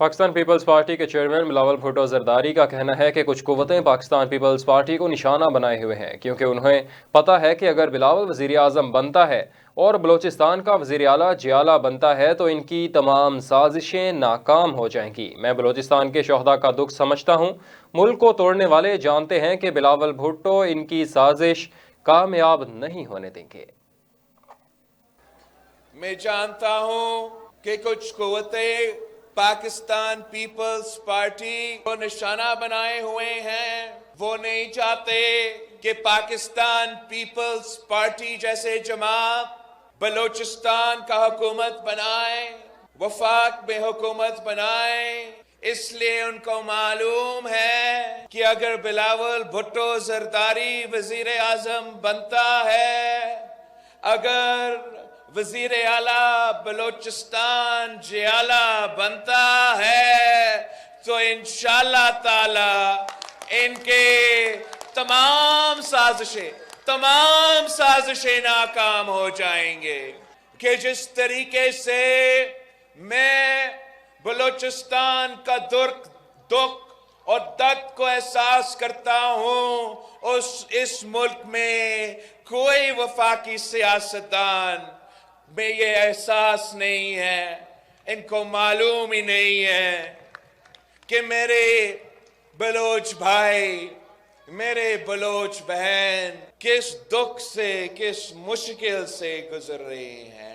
Pakistan Peoples party کے chairman Bilawal Bhutto Zardari کا کہنا ہے کہ کچھ قوتیں پاکستان پیپلز پارٹی کو نشانہ بنائے ہوئے ہیں، کیونکہ انہیں پتہ ہے کہ اگر بلاول وزیر اعظم بنتا ہے اور بلوچستان کا وزیر اعلیٰ جیالہ بنتا ہے تو ان کی تمام سازشیں ناکام ہو جائیں گی۔ میں بلوچستان کے شہداء کا دکھ سمجھتا ہوں۔ ملک کو توڑنے والے جانتے ہیں کہ بلاول بھٹو ان کی سازش کامیاب نہیں ہونے دیں گے۔ میں جانتا ہوں کہ کچھ قوتیں پاکستان پیپلز پارٹی کو نشانہ بنائے ہوئے ہیں۔ وہ نہیں چاہتے کہ پاکستان پیپلز پارٹی جیسے جماعت بلوچستان کا حکومت بنائے، وفاق میں حکومت بنائے۔ اس لیے ان کو معلوم ہے کہ اگر بلاول بھٹو زرداری وزیر اعظم بنتا ہے، اگر وزیر اعلیٰ بلوچستان جیالہ بنتا ہے تو انشاءاللہ تعالی ان کے تمام سازشیں ناکام ہو جائیں گے۔ کہ جس طریقے سے میں بلوچستان کا دکھ اور درد کو احساس کرتا ہوں، اس ملک میں کوئی وفاقی سیاستدان میں یہ احساس نہیں ہے، ان کو معلوم ہی نہیں ہے کہ میرے بلوچ بھائی، میرے بلوچ بہن کس دکھ سے، کس مشکل سے گزر رہے ہیں۔